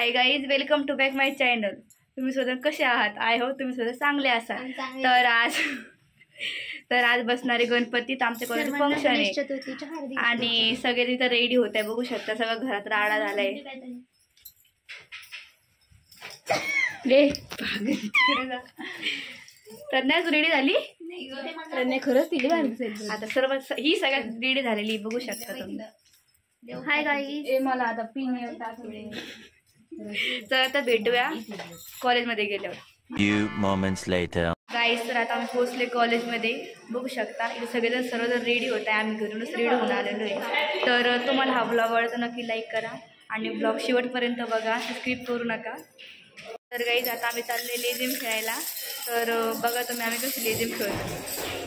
High guys, welcome to back my channel. तुम्ही स्वतः कसे आहात? आय होप तुम्ही स्वतः चांगले असाल. तर आज बसणारे गणपतीत आमच्या कॉलेज फंक्शन आहे आणि सगळे तिथं रेडी होत आहे. बघू शकता सगळं घरात राडा झालाय. तन्याच रेडी झाली. खरंच दिली आता सर्व ही सगळ्यात रेडी झालेली बघू शकता तुम्ही. हाय गाईज, मला आता पिन तर आता भेटूया कॉलेजमध्ये गेल्यावर. Few moments later. गाईज, तर आता आम्ही पोहोचले कॉलेजमध्ये. बघू शकता इथे सगळेजण सर्वजण रेडी होत आहे. आम्ही घरूनच रेडी होऊन आलेलो आहे. तर तुम्हाला हा ब्लॉग आवडतो नक्की लाईक करा आणि ब्लॉग शेवटपर्यंत बघा, स्किप करू नका. तर गाईज, आता आम्ही चालले लेझिम खेळायला. तर बघा तुम्ही आम्ही कशी लेझिम खेळतो.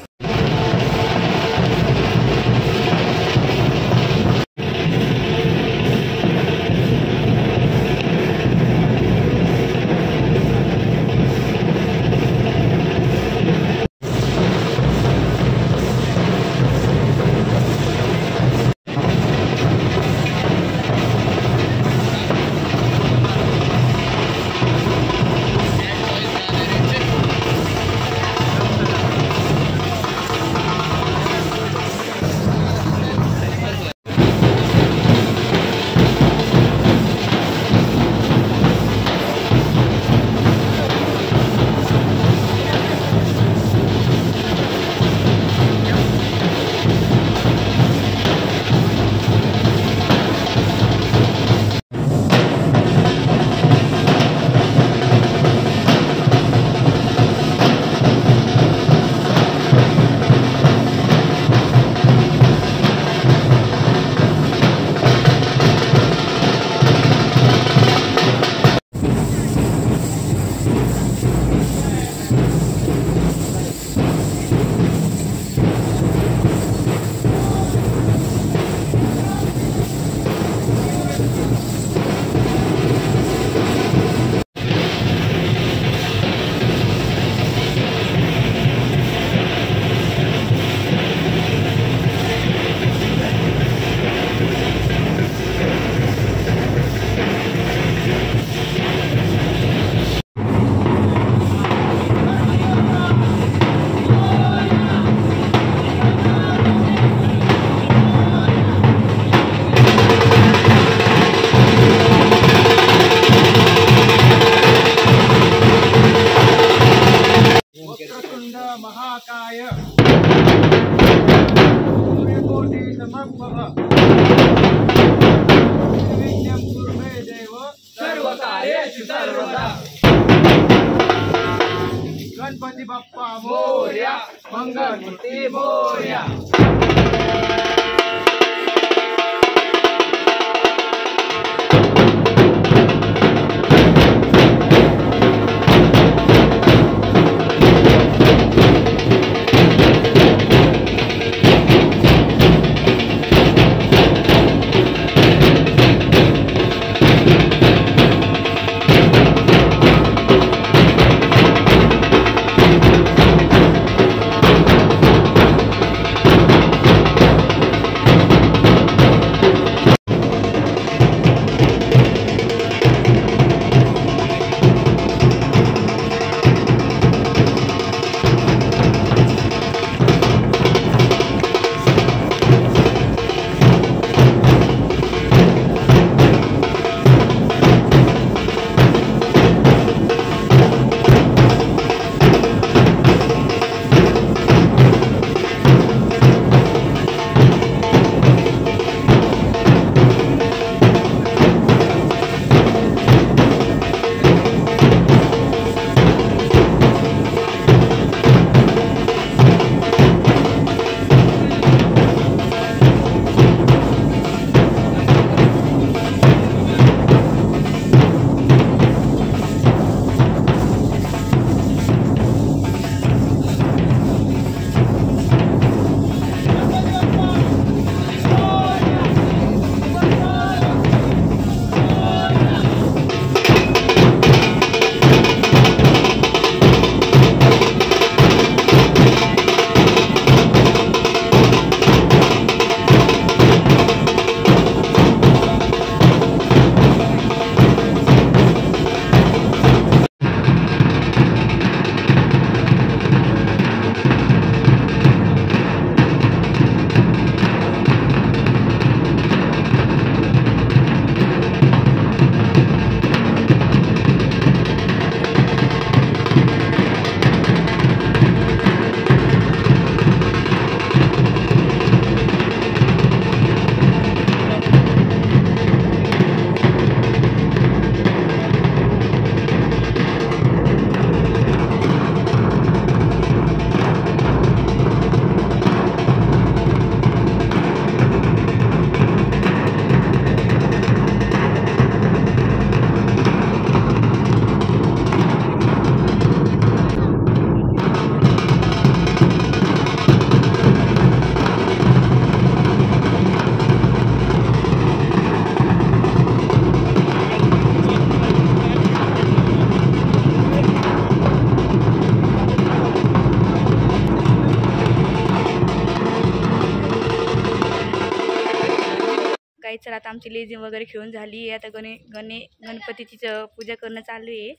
महाकाय सूर्यकोटि समप्रभ निर्विघ्नं कुरु मे देव सर्वकार्येषु सर्वदा. गणपती बाप्पा मोरया, मंगलमूर्ती मोरया. चला आता आमची लेझिम वगैरे खेळून झाली आहे. आता गणपतीची पूजा करणं चालू आहे.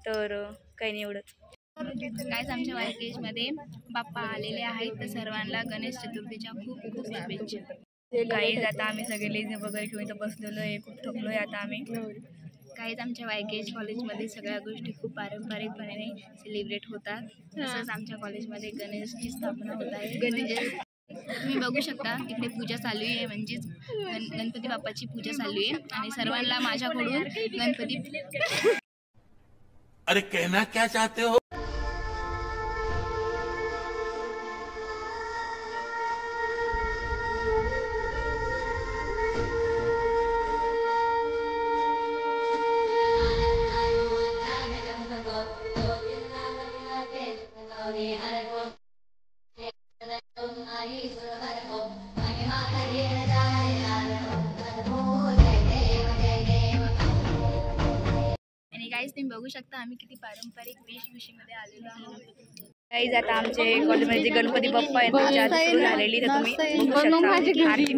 तर काही नाही एवढंच. गाईज आमच्या वायकेजमध्ये बाप्पा आलेले आहेत, तर सर्वांना गणेश चतुर्थीच्या खूप खूप शुभेच्छा. गाईज आता आम्ही सगळे लेझिम वगैरे खेळून इथं बसलेलो आहे. खूप थकलो आहे आता आम्ही. गाईज आमच्या वायकेज कॉलेजमध्ये सगळ्या गोष्टी खूप पारंपरिकपणे सेलिब्रेट होतात. तसंच आमच्या कॉलेजमध्ये गणेशची स्थापना होत आहे. म्हणजे तुम्ही बघू शकता इकडे पूजा चालू आहे, म्हणजेच गणपती बाप्पाची पूजा चालू आहे. आणि सर्वांना माझ्याकडून गणपती. अरे कहना क्या चाहते हो? आणि गाईज तुम्ही बघू शकता आम्ही किती पारंपरिक वेशभूषेमध्ये आलेलो आहोत. गाईज आता आमचे कॉलेजमध्ये जे गणपती बाप्पा आहेत त्याची आरती सुरू झालेली. तर तुम्ही बघू शकता आरती कशी.